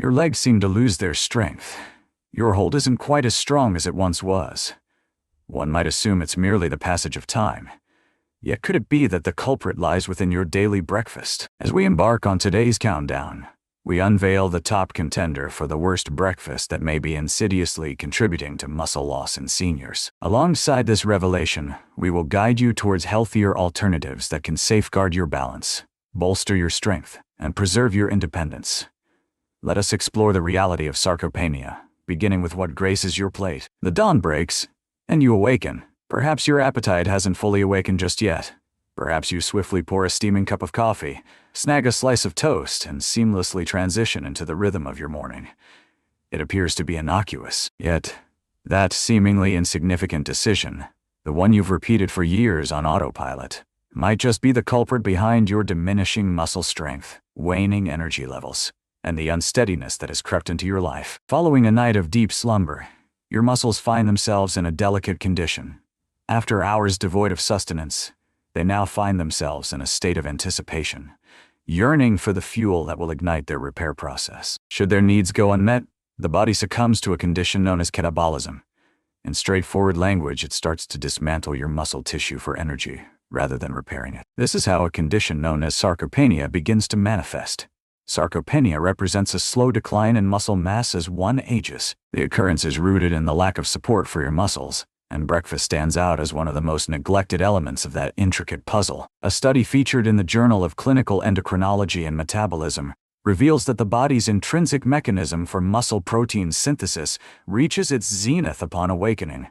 Your legs seem to lose their strength. Your hold isn't quite as strong as it once was. One might assume it's merely the passage of time. Yet could it be that the culprit lies within your daily breakfast? As we embark on today's countdown, we unveil the top contender for the worst breakfast that may be insidiously contributing to muscle loss in seniors. Alongside this revelation, we will guide you towards healthier alternatives that can safeguard your balance, bolster your strength, and preserve your independence. Let us explore the reality of sarcopenia, beginning with what graces your plate. The dawn breaks, and you awaken. Perhaps your appetite hasn't fully awakened just yet. Perhaps you swiftly pour a steaming cup of coffee, snag a slice of toast, and seamlessly transition into the rhythm of your morning. It appears to be innocuous, yet that seemingly insignificant decision, the one you've repeated for years on autopilot, might just be the culprit behind your diminishing muscle strength, waning energy levels, and the unsteadiness that has crept into your life. Following a night of deep slumber, your muscles find themselves in a delicate condition. After hours devoid of sustenance, they now find themselves in a state of anticipation, yearning for the fuel that will ignite their repair process. Should their needs go unmet, the body succumbs to a condition known as catabolism. In straightforward language, it starts to dismantle your muscle tissue for energy, rather than repairing it. This is how a condition known as sarcopenia begins to manifest. Sarcopenia represents a slow decline in muscle mass as one ages. The occurrence is rooted in the lack of support for your muscles, and breakfast stands out as one of the most neglected elements of that intricate puzzle. A study featured in the Journal of Clinical Endocrinology and Metabolism reveals that the body's intrinsic mechanism for muscle protein synthesis reaches its zenith upon awakening.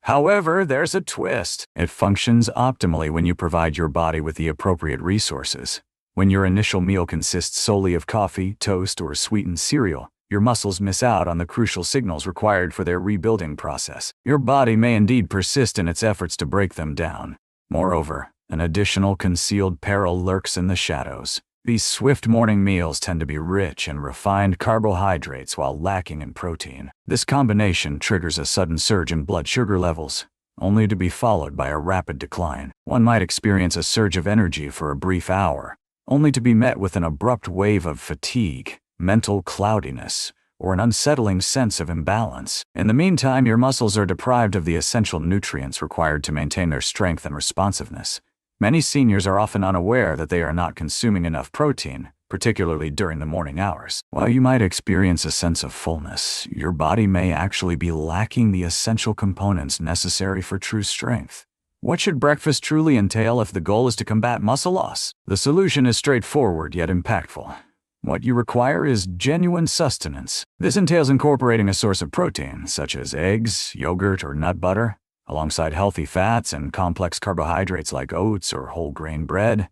However, there's a twist. It functions optimally when you provide your body with the appropriate resources. When your initial meal consists solely of coffee, toast, or sweetened cereal, your muscles miss out on the crucial signals required for their rebuilding process. Your body may indeed persist in its efforts to break them down. Moreover, an additional concealed peril lurks in the shadows. These swift morning meals tend to be rich in refined carbohydrates while lacking in protein. This combination triggers a sudden surge in blood sugar levels, only to be followed by a rapid decline. One might experience a surge of energy for a brief hour, only to be met with an abrupt wave of fatigue, mental cloudiness, or an unsettling sense of imbalance. In the meantime, your muscles are deprived of the essential nutrients required to maintain their strength and responsiveness. Many seniors are often unaware that they are not consuming enough protein, particularly during the morning hours. While you might experience a sense of fullness, your body may actually be lacking the essential components necessary for true strength. What should breakfast truly entail if the goal is to combat muscle loss? The solution is straightforward yet impactful. What you require is genuine sustenance. This entails incorporating a source of protein, such as eggs, yogurt, or nut butter, alongside healthy fats and complex carbohydrates like oats or whole grain bread.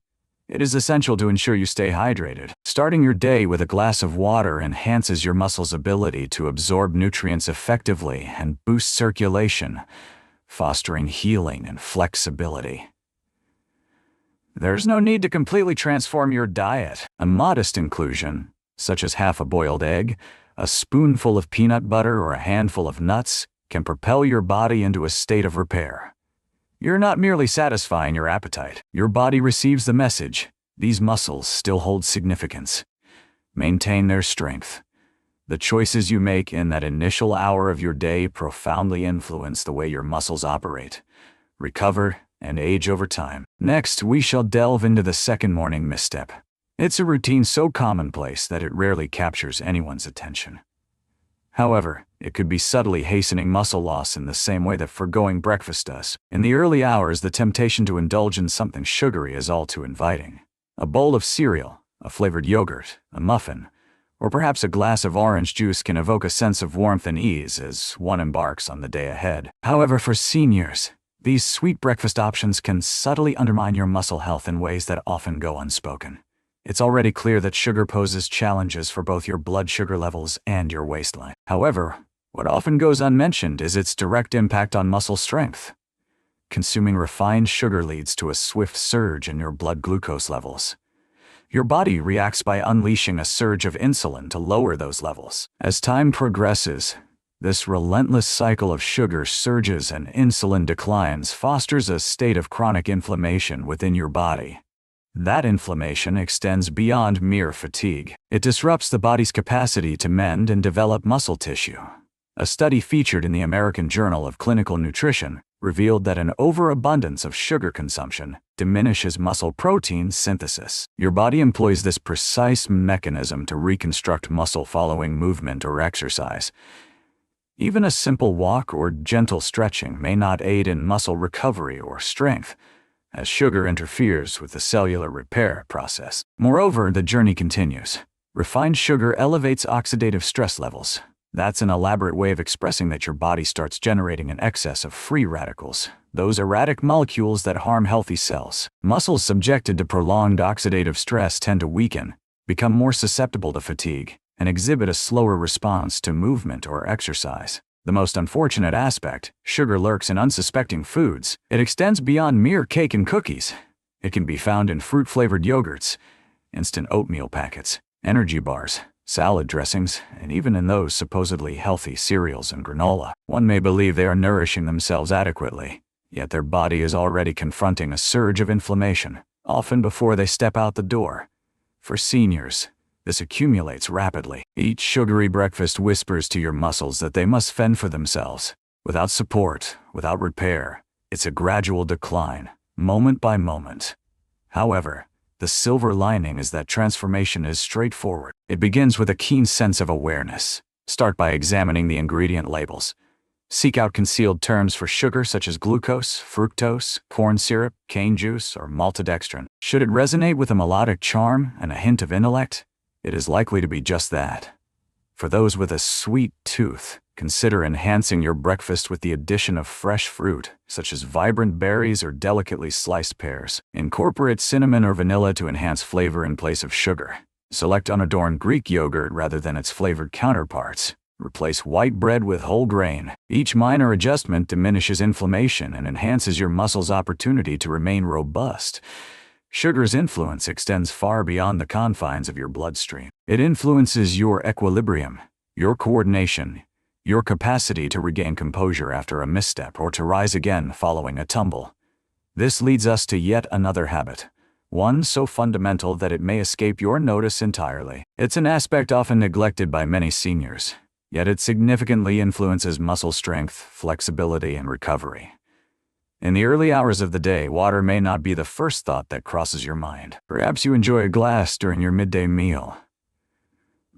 It is essential to ensure you stay hydrated. Starting your day with a glass of water enhances your muscles' ability to absorb nutrients effectively and boosts circulation, fostering healing and flexibility. There's no need to completely transform your diet. A modest inclusion, such as half a boiled egg, a spoonful of peanut butter, or a handful of nuts, can propel your body into a state of repair. You're not merely satisfying your appetite. Your body receives the message. These muscles still hold significance. Maintain their strength. The choices you make in that initial hour of your day profoundly influence the way your muscles operate, recover, and age over time. Next, we shall delve into the second morning misstep. It's a routine so commonplace that it rarely captures anyone's attention. However, it could be subtly hastening muscle loss in the same way that forgoing breakfast does. In the early hours, the temptation to indulge in something sugary is all too inviting. A bowl of cereal, a flavored yogurt, a muffin, or perhaps a glass of orange juice can evoke a sense of warmth and ease as one embarks on the day ahead. However, for seniors, these sweet breakfast options can subtly undermine your muscle health in ways that often go unspoken. It's already clear that sugar poses challenges for both your blood sugar levels and your waistline. However, what often goes unmentioned is its direct impact on muscle strength. Consuming refined sugar leads to a swift surge in your blood glucose levels. Your body reacts by unleashing a surge of insulin to lower those levels. As time progresses, this relentless cycle of sugar surges and insulin declines fosters a state of chronic inflammation within your body. That inflammation extends beyond mere fatigue. It disrupts the body's capacity to mend and develop muscle tissue. A study featured in the American Journal of Clinical Nutrition revealed that an overabundance of sugar consumption diminishes muscle protein synthesis. Your body employs this precise mechanism to reconstruct muscle following movement or exercise. Even a simple walk or gentle stretching may not aid in muscle recovery or strength, as sugar interferes with the cellular repair process. Moreover, the journey continues. Refined sugar elevates oxidative stress levels. That's an elaborate way of expressing that your body starts generating an excess of free radicals, those erratic molecules that harm healthy cells. Muscles subjected to prolonged oxidative stress tend to weaken, become more susceptible to fatigue, and exhibit a slower response to movement or exercise. The most unfortunate aspect, sugar lurks in unsuspecting foods. It extends beyond mere cake and cookies. It can be found in fruit-flavored yogurts, instant oatmeal packets, energy bars, salad dressings, and even in those supposedly healthy cereals and granola. One may believe they are nourishing themselves adequately, yet their body is already confronting a surge of inflammation, often before they step out the door. For seniors, this accumulates rapidly. Each sugary breakfast whispers to your muscles that they must fend for themselves. Without support, without repair, it's a gradual decline, moment by moment. However, the silver lining is that transformation is straightforward. It begins with a keen sense of awareness. Start by examining the ingredient labels. Seek out concealed terms for sugar such as glucose, fructose, corn syrup, cane juice, or maltodextrin. Should it resonate with a melodic charm and a hint of intellect, it is likely to be just that. For those with a sweet tooth, consider enhancing your breakfast with the addition of fresh fruit, such as vibrant berries or delicately sliced pears. Incorporate cinnamon or vanilla to enhance flavor in place of sugar. Select unadorned Greek yogurt rather than its flavored counterparts. Replace white bread with whole grain. Each minor adjustment diminishes inflammation and enhances your muscles' opportunity to remain robust. Sugar's influence extends far beyond the confines of your bloodstream. It influences your equilibrium, your coordination, your capacity to regain composure after a misstep or to rise again following a tumble. This leads us to yet another habit, one so fundamental that it may escape your notice entirely. It's an aspect often neglected by many seniors, yet it significantly influences muscle strength, flexibility, and recovery. In the early hours of the day, water may not be the first thought that crosses your mind. Perhaps you enjoy a glass during your midday meal.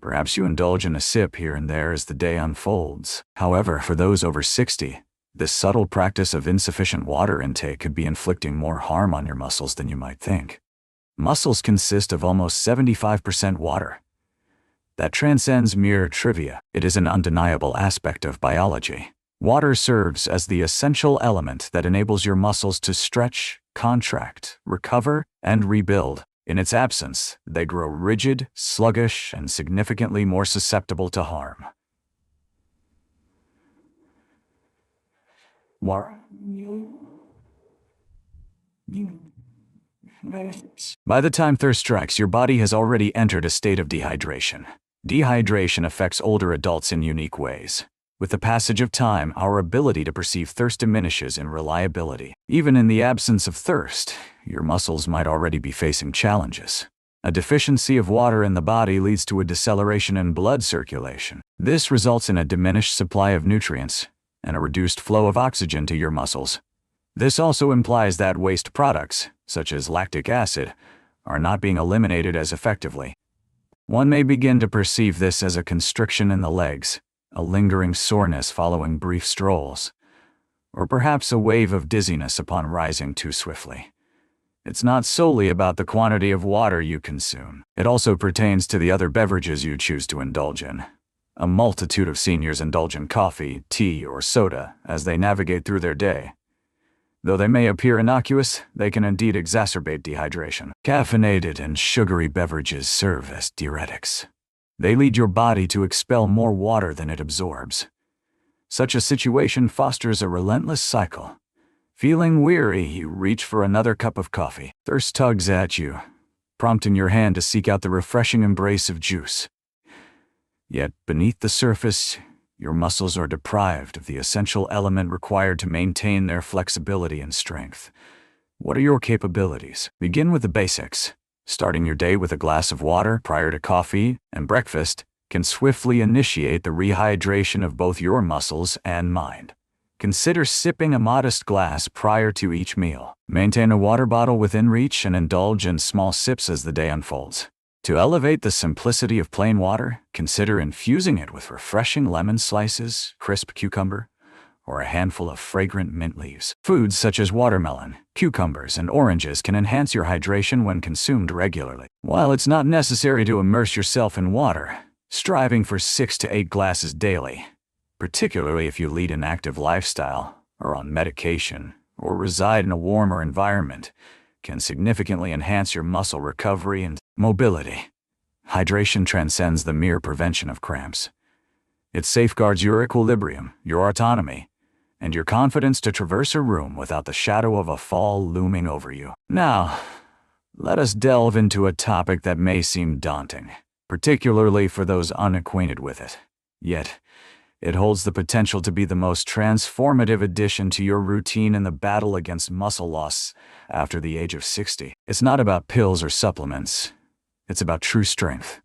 Perhaps you indulge in a sip here and there as the day unfolds. However, for those over 60, this subtle practice of insufficient water intake could be inflicting more harm on your muscles than you might think. Muscles consist of almost 75% water. That transcends mere trivia. It is an undeniable aspect of biology. Water serves as the essential element that enables your muscles to stretch, contract, recover, and rebuild. In its absence, they grow rigid, sluggish, and significantly more susceptible to harm. By the time thirst strikes, your body has already entered a state of dehydration. Dehydration affects older adults in unique ways. With the passage of time, our ability to perceive thirst diminishes in reliability. Even in the absence of thirst, your muscles might already be facing challenges. A deficiency of water in the body leads to a deceleration in blood circulation. This results in a diminished supply of nutrients and a reduced flow of oxygen to your muscles. This also implies that waste products, such as lactic acid, are not being eliminated as effectively. One may begin to perceive this as a constriction in the legs, a lingering soreness following brief strolls, or perhaps a wave of dizziness upon rising too swiftly. It's not solely about the quantity of water you consume. It also pertains to the other beverages you choose to indulge in. A multitude of seniors indulge in coffee, tea, or soda as they navigate through their day. Though they may appear innocuous, they can indeed exacerbate dehydration. Caffeinated and sugary beverages serve as diuretics. They lead your body to expel more water than it absorbs. Such a situation fosters a relentless cycle. Feeling weary, you reach for another cup of coffee. Thirst tugs at you, prompting your hand to seek out the refreshing embrace of juice. Yet, beneath the surface, your muscles are deprived of the essential element required to maintain their flexibility and strength. What are your capabilities? Begin with the basics. Starting your day with a glass of water prior to coffee and breakfast can swiftly initiate the rehydration of both your muscles and mind. Consider sipping a modest glass prior to each meal. Maintain a water bottle within reach and indulge in small sips as the day unfolds. To elevate the simplicity of plain water, consider infusing it with refreshing lemon slices, crisp cucumber, or a handful of fragrant mint leaves. Foods such as watermelon, cucumbers, and oranges can enhance your hydration when consumed regularly. While it's not necessary to immerse yourself in water, striving for 6 to 8 glasses daily, particularly if you lead an active lifestyle, are on medication, or reside in a warmer environment, can significantly enhance your muscle recovery and mobility. Hydration transcends the mere prevention of cramps. It safeguards your equilibrium, your autonomy, and your confidence to traverse a room without the shadow of a fall looming over you. Now, let us delve into a topic that may seem daunting, particularly for those unacquainted with it. Yet, it holds the potential to be the most transformative addition to your routine in the battle against muscle loss after the age of 60. It's not about pills or supplements. It's about true strength.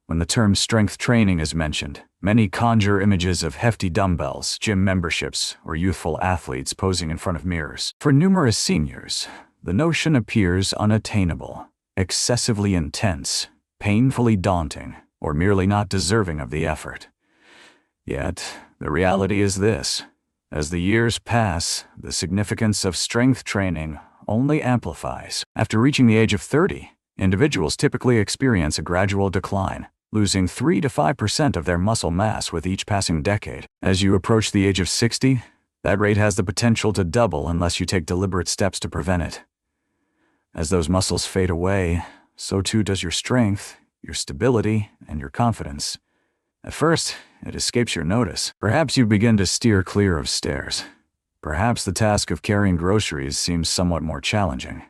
When the term strength training is mentioned, many conjure images of hefty dumbbells, gym memberships, or youthful athletes posing in front of mirrors. For numerous seniors, the notion appears unattainable, excessively intense, painfully daunting, or merely not deserving of the effort. Yet, the reality is this: as the years pass, the significance of strength training only amplifies. After reaching the age of 30, individuals typically experience a gradual decline, losing 3 to 5% of their muscle mass with each passing decade. As you approach the age of 60, that rate has the potential to double unless you take deliberate steps to prevent it. As those muscles fade away, so too does your strength, your stability, and your confidence. At first, it escapes your notice. Perhaps you begin to steer clear of stairs. Perhaps the task of carrying groceries seems somewhat more challenging.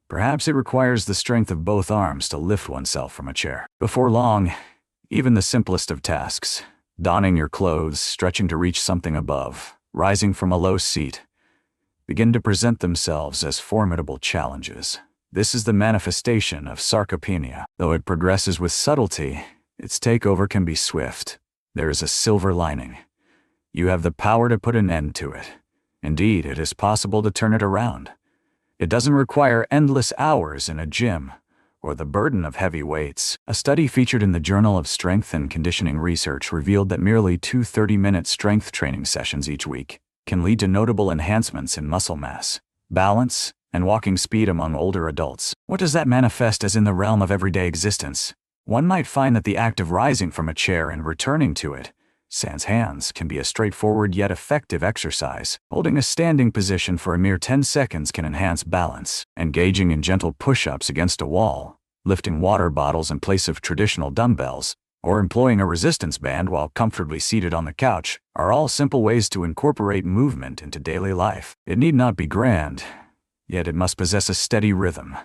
Perhaps it requires the strength of both arms to lift oneself from a chair. Before long, even the simplest of tasks, donning your clothes, stretching to reach something above, rising from a low seat, begin to present themselves as formidable challenges. This is the manifestation of sarcopenia. Though it progresses with subtlety, its takeover can be swift. There is a silver lining. You have the power to put an end to it. Indeed, it is possible to turn it around. It doesn't require endless hours in a gym or the burden of heavy weights. A study featured in the Journal of Strength and Conditioning Research revealed that merely 2 30-minute strength training sessions each week can lead to notable enhancements in muscle mass, balance, and walking speed among older adults. What does that manifest as in the realm of everyday existence? One might find that the act of rising from a chair and returning to it, sans hands, can be a straightforward yet effective exercise. Holding a standing position for a mere 10 seconds can enhance balance. Engaging in gentle push-ups against a wall, lifting water bottles in place of traditional dumbbells, or employing a resistance band while comfortably seated on the couch are all simple ways to incorporate movement into daily life. It need not be grand, yet it must possess a steady rhythm.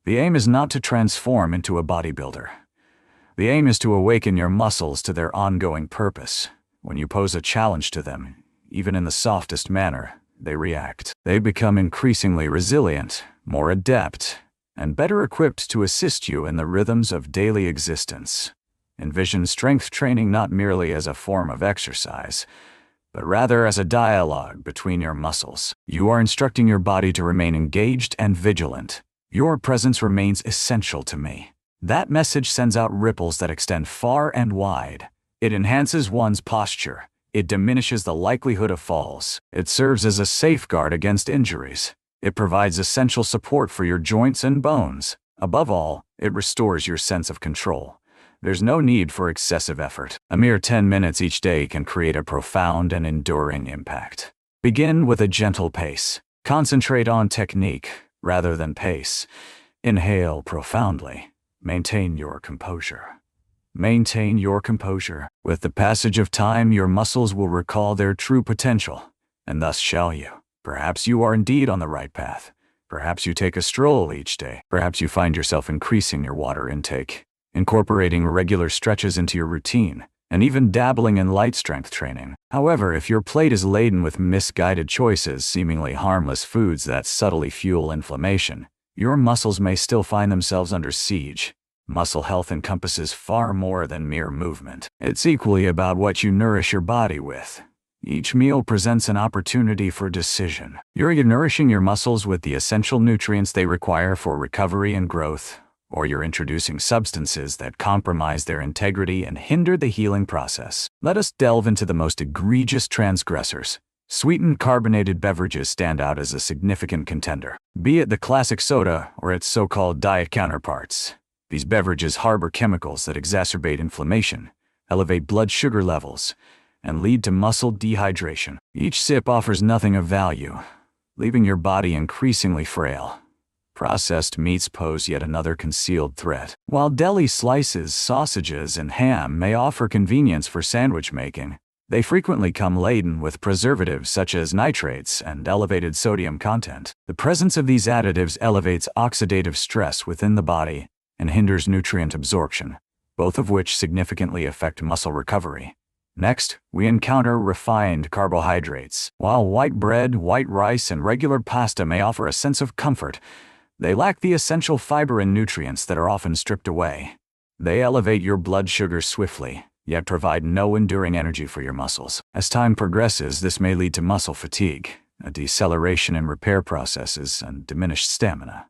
The aim is not to transform into a bodybuilder. The aim is to awaken your muscles to their ongoing purpose. When you pose a challenge to them, even in the softest manner, they react. They become increasingly resilient, more adept, and better equipped to assist you in the rhythms of daily existence. Envision strength training not merely as a form of exercise, but rather as a dialogue between your muscles. You are instructing your body to remain engaged and vigilant. Your presence remains essential to me. That message sends out ripples that extend far and wide. It enhances one's posture. It diminishes the likelihood of falls. It serves as a safeguard against injuries. It provides essential support for your joints and bones. Above all, it restores your sense of control. There's no need for excessive effort. A mere 10 minutes each day can create a profound and enduring impact. Begin with a gentle pace. Concentrate on technique rather than pace. Inhale profoundly. Maintain your composure. Maintain your composure. With the passage of time, your muscles will recall their true potential, and thus shall you. Perhaps you are indeed on the right path. Perhaps you take a stroll each day. Perhaps you find yourself increasing your water intake, incorporating regular stretches into your routine, and even dabbling in light strength training. However, if your plate is laden with misguided choices, seemingly harmless foods that subtly fuel inflammation, your muscles may still find themselves under siege. Muscle health encompasses far more than mere movement. It's equally about what you nourish your body with. Each meal presents an opportunity for decision. You're either nourishing your muscles with the essential nutrients they require for recovery and growth, or you're introducing substances that compromise their integrity and hinder the healing process. Let us delve into the most egregious transgressors. Sweetened carbonated beverages stand out as a significant contender, be it the classic soda or its so-called diet counterparts. These beverages harbor chemicals that exacerbate inflammation, elevate blood sugar levels, and lead to muscle dehydration. Each sip offers nothing of value, leaving your body increasingly frail. Processed meats pose yet another concealed threat. While deli slices, sausages, and ham may offer convenience for sandwich making, they frequently come laden with preservatives such as nitrates and elevated sodium content. The presence of these additives elevates oxidative stress within the body and hinders nutrient absorption, both of which significantly affect muscle recovery. Next, we encounter refined carbohydrates. While white bread, white rice, and regular pasta may offer a sense of comfort, they lack the essential fiber and nutrients that are often stripped away. They elevate your blood sugar swiftly, yet provide no enduring energy for your muscles. As time progresses, this may lead to muscle fatigue, a deceleration in repair processes, and diminished stamina.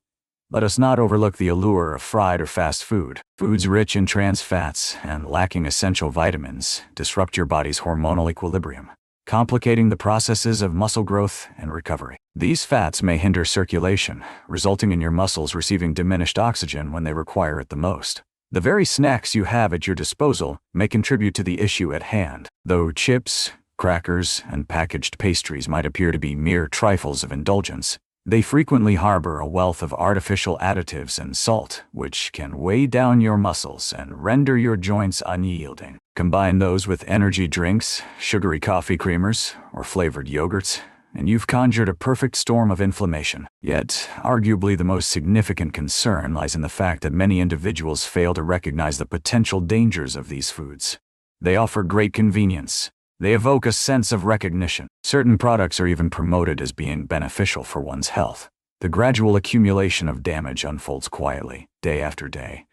Let us not overlook the allure of fried or fast food. Foods rich in trans fats and lacking essential vitamins disrupt your body's hormonal equilibrium, complicating the processes of muscle growth and recovery. These fats may hinder circulation, resulting in your muscles receiving diminished oxygen when they require it the most. The very snacks you have at your disposal may contribute to the issue at hand. Though chips, crackers, and packaged pastries might appear to be mere trifles of indulgence, they frequently harbor a wealth of artificial additives and salt, which can weigh down your muscles and render your joints unyielding. Combine those with energy drinks, sugary coffee creamers, or flavored yogurts, and you've conjured a perfect storm of inflammation. Yet, arguably the most significant concern lies in the fact that many individuals fail to recognize the potential dangers of these foods. They offer great convenience. They evoke a sense of recognition. Certain products are even promoted as being beneficial for one's health. The gradual accumulation of damage unfolds quietly, day after day,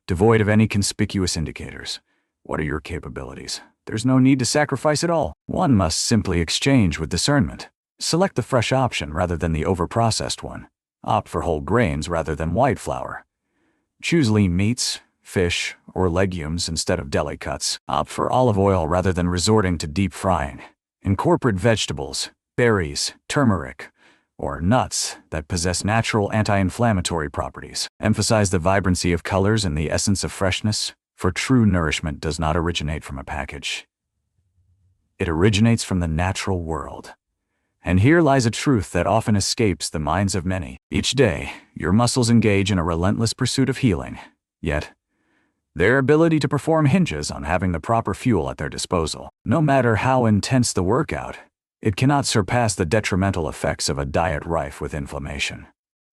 devoid of any conspicuous indicators. What are your capabilities? There's no need to sacrifice at all. One must simply exchange with discernment. Select the fresh option rather than the overprocessed one. Opt for whole grains rather than white flour. Choose lean meats, fish, or legumes instead of deli cuts. Opt for olive oil rather than resorting to deep frying. Incorporate vegetables, berries, turmeric, or nuts that possess natural anti-inflammatory properties. Emphasize the vibrancy of colors and the essence of freshness, for true nourishment does not originate from a package. It originates from the natural world. And here lies a truth that often escapes the minds of many. Each day, your muscles engage in a relentless pursuit of healing. Yet, their ability to perform hinges on having the proper fuel at their disposal. No matter how intense the workout, it cannot surpass the detrimental effects of a diet rife with inflammation.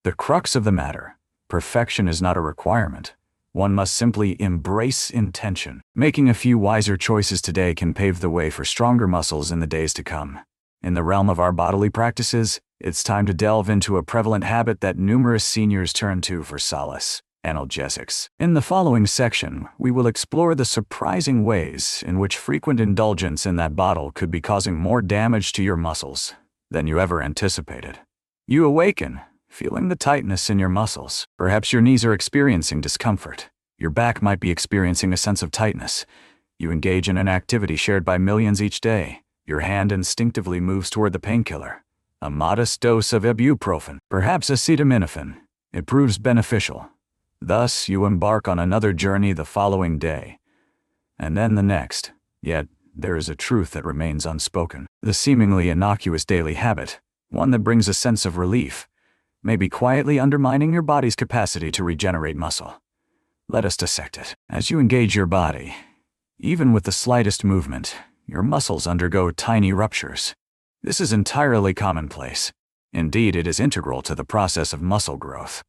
The crux of the matter: perfection is not a requirement. One must simply embrace intention. Making a few wiser choices today can pave the way for stronger muscles in the days to come. In the realm of our bodily practices, it's time to delve into a prevalent habit that numerous seniors turn to for solace: analgesics. In the following section, we will explore the surprising ways in which frequent indulgence in that bottle could be causing more damage to your muscles than you ever anticipated. You awaken, feeling the tightness in your muscles. Perhaps your knees are experiencing discomfort. Your back might be experiencing a sense of tightness. You engage in an activity shared by millions each day. Your hand instinctively moves toward the painkiller. A modest dose of ibuprofen, perhaps acetaminophen. It proves beneficial. Thus, you embark on another journey the following day, and then the next. Yet, there is a truth that remains unspoken. The seemingly innocuous daily habit, one that brings a sense of relief, may be quietly undermining your body's capacity to regenerate muscle. Let us dissect it. As you engage your body, even with the slightest movement, your muscles undergo tiny ruptures. This is entirely commonplace. Indeed, it is integral to the process of muscle growth.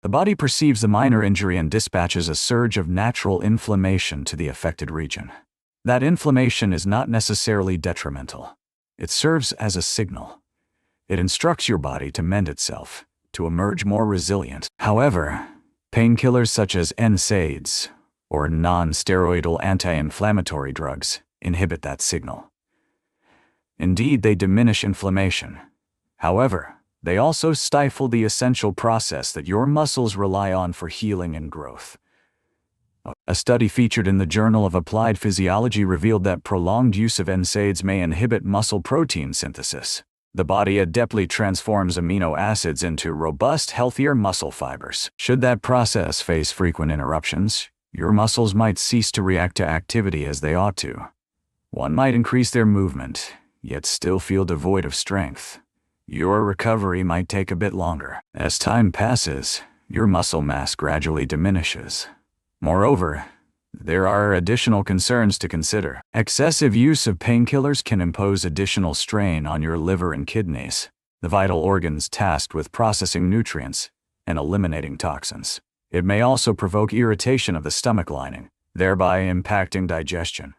The body perceives the minor injury and dispatches a surge of natural inflammation to the affected region. That inflammation is not necessarily detrimental. It serves as a signal. It instructs your body to mend itself, to emerge more resilient. However, painkillers such as NSAIDs or non-steroidal anti-inflammatory drugs inhibit that signal. Indeed, they diminish inflammation. However, they also stifle the essential process that your muscles rely on for healing and growth. A study featured in the Journal of Applied Physiology revealed that prolonged use of NSAIDs may inhibit muscle protein synthesis. The body adeptly transforms amino acids into robust, healthier muscle fibers. Should that process face frequent interruptions, your muscles might cease to react to activity as they ought to. One might increase their movement, yet still feel devoid of strength. Your recovery might take a bit longer. As time passes, your muscle mass gradually diminishes. Moreover, there are additional concerns to consider. Excessive use of painkillers can impose additional strain on your liver and kidneys, the vital organs tasked with processing nutrients and eliminating toxins. It may also provoke irritation of the stomach lining, thereby impacting digestion.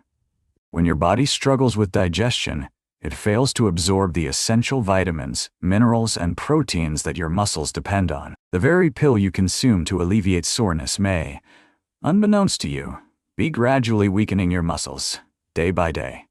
When your body struggles with digestion, it fails to absorb the essential vitamins, minerals, and proteins that your muscles depend on. The very pill you consume to alleviate soreness may, unbeknownst to you, be gradually weakening your muscles, day by day.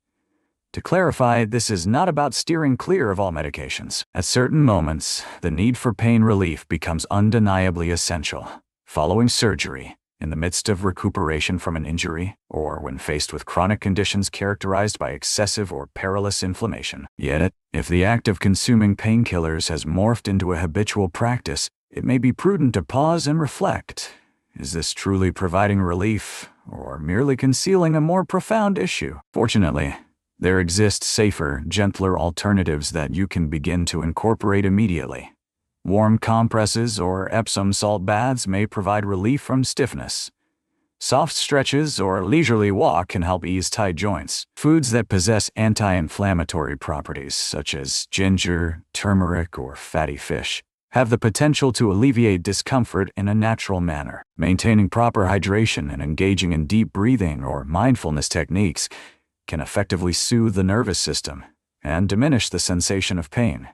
To clarify, this is not about steering clear of all medications. At certain moments, the need for pain relief becomes undeniably essential. Following surgery, in the midst of recuperation from an injury, or when faced with chronic conditions characterized by excessive or perilous inflammation. Yet, if the act of consuming painkillers has morphed into a habitual practice, it may be prudent to pause and reflect. Is this truly providing relief, or merely concealing a more profound issue? Fortunately, there exist safer, gentler alternatives that you can begin to incorporate immediately. Warm compresses or Epsom salt baths may provide relief from stiffness. Soft stretches or a leisurely walk can help ease tight joints. Foods that possess anti-inflammatory properties, such as ginger, turmeric, or fatty fish, have the potential to alleviate discomfort in a natural manner. Maintaining proper hydration and engaging in deep breathing or mindfulness techniques can effectively soothe the nervous system and diminish the sensation of pain.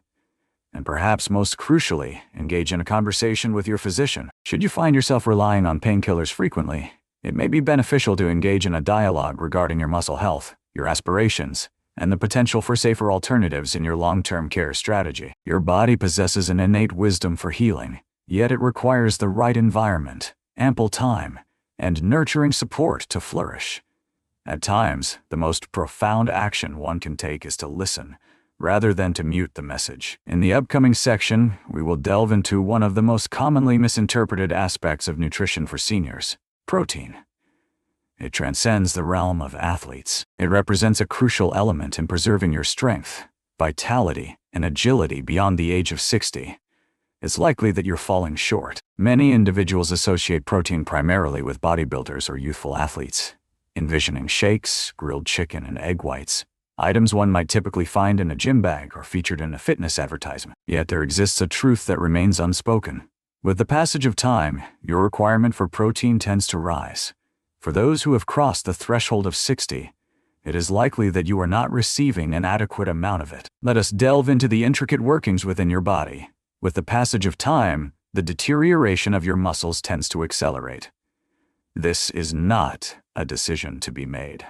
And perhaps most crucially, engage in a conversation with your physician. Should you find yourself relying on painkillers frequently, it may be beneficial to engage in a dialogue regarding your muscle health, your aspirations, and the potential for safer alternatives in your long-term care strategy. Your body possesses an innate wisdom for healing, yet it requires the right environment, ample time, and nurturing support to flourish. At times, the most profound action one can take is to listen, rather than to mute the message. In the upcoming section, we will delve into one of the most commonly misinterpreted aspects of nutrition for seniors: protein. It transcends the realm of athletes. It represents a crucial element in preserving your strength, vitality, and agility beyond the age of 60. It's likely that you're falling short. Many individuals associate protein primarily with bodybuilders or youthful athletes, envisioning shakes, grilled chicken, and egg whites, items one might typically find in a gym bag or featured in a fitness advertisement. Yet there exists a truth that remains unspoken. With the passage of time, your requirement for protein tends to rise. For those who have crossed the threshold of 60, it is likely that you are not receiving an adequate amount of it. Let us delve into the intricate workings within your body. With the passage of time, the deterioration of your muscles tends to accelerate. This is not a decision to be made.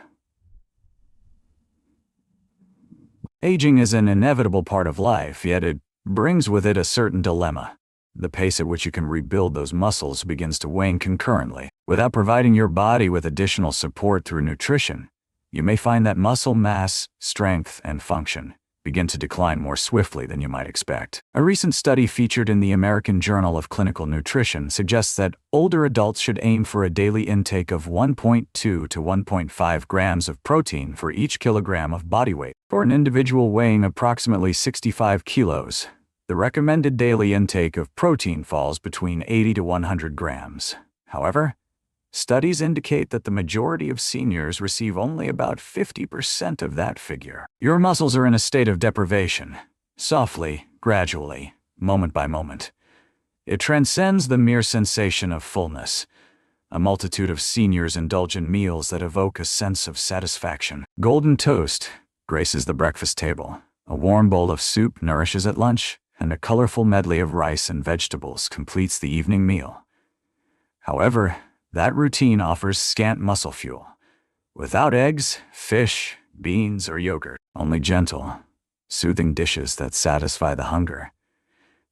Aging is an inevitable part of life, yet it brings with it a certain dilemma. The pace at which you can rebuild those muscles begins to wane concurrently. Without providing your body with additional support through nutrition, you may find that muscle mass, strength, and function begin to decline more swiftly than you might expect. A recent study featured in the American Journal of Clinical Nutrition suggests that older adults should aim for a daily intake of 1.2 to 1.5 grams of protein for each kilogram of body weight. For an individual weighing approximately 65 kilos, the recommended daily intake of protein falls between 80 to 100 grams. However, studies indicate that the majority of seniors receive only about 50% of that figure. Your muscles are in a state of deprivation, softly, gradually, moment by moment. It transcends the mere sensation of fullness. A multitude of seniors indulge in meals that evoke a sense of satisfaction. Golden toast graces the breakfast table. A warm bowl of soup nourishes at lunch, and a colorful medley of rice and vegetables completes the evening meal. However, that routine offers scant muscle fuel. Without eggs, fish, beans, or yogurt, only gentle, soothing dishes that satisfy the hunger,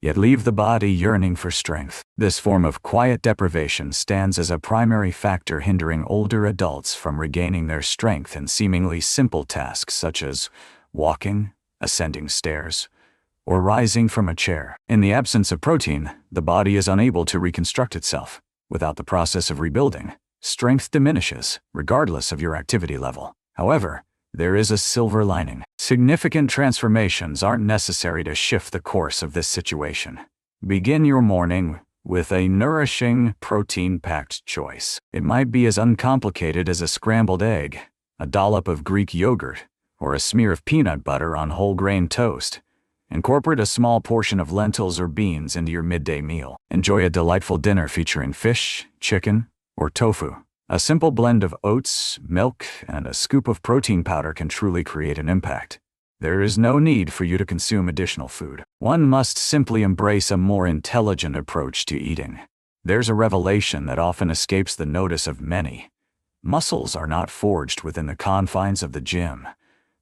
yet leave the body yearning for strength. This form of quiet deprivation stands as a primary factor hindering older adults from regaining their strength in seemingly simple tasks such as walking, ascending stairs, or rising from a chair. In the absence of protein, the body is unable to reconstruct itself. Without the process of rebuilding, strength diminishes, regardless of your activity level. However, there is a silver lining. Significant transformations aren't necessary to shift the course of this situation. Begin your morning with a nourishing, protein-packed choice. It might be as uncomplicated as a scrambled egg, a dollop of Greek yogurt, or a smear of peanut butter on whole grain toast. Incorporate a small portion of lentils or beans into your midday meal. Enjoy a delightful dinner featuring fish, chicken, or tofu. A simple blend of oats, milk, and a scoop of protein powder can truly create an impact. There is no need for you to consume additional food. One must simply embrace a more intelligent approach to eating. There's a revelation that often escapes the notice of many. Muscles are not forged within the confines of the gym.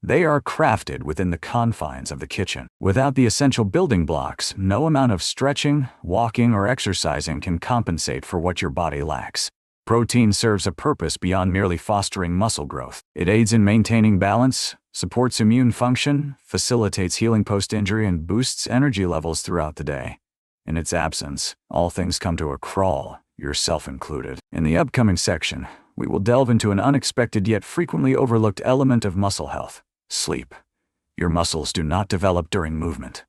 They are crafted within the confines of the kitchen. Without the essential building blocks, no amount of stretching, walking, or exercising can compensate for what your body lacks. Protein serves a purpose beyond merely fostering muscle growth. It aids in maintaining balance, supports immune function, facilitates healing post-injury, and boosts energy levels throughout the day. In its absence, all things come to a crawl, yourself included. In the upcoming section, we will delve into an unexpected yet frequently overlooked element of muscle health: sleep. Your muscles do not develop during movement.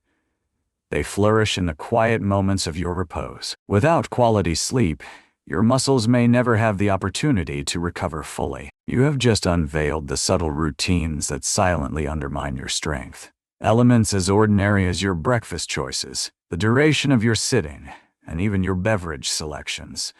They flourish in the quiet moments of your repose. Without quality sleep, your muscles may never have the opportunity to recover fully. You have just unveiled the subtle routines that silently undermine your strength. Elements as ordinary as your breakfast choices, the duration of your sitting, and even your beverage selections.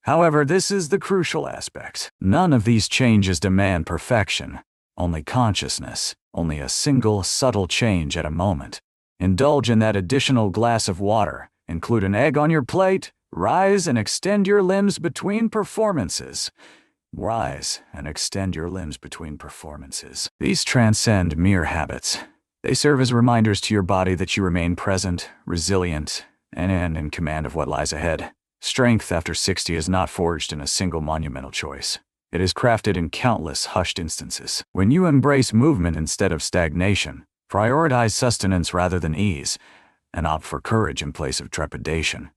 However, this is the crucial aspect. None of these changes demand perfection, only consciousness, only a single subtle change at a moment. Indulge in that additional glass of water, include an egg on your plate, rise and extend your limbs between performances. Rise and extend your limbs between performances. These transcend mere habits. They serve as reminders to your body that you remain present, resilient, and in command of what lies ahead. Strength after 60 is not forged in a single monumental choice. It is crafted in countless hushed instances. When you embrace movement instead of stagnation, prioritize sustenance rather than ease, and opt for courage in place of trepidation,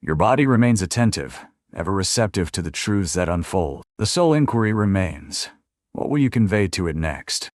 your body remains attentive, ever receptive to the truths that unfold. The sole inquiry remains: what will you convey to it next?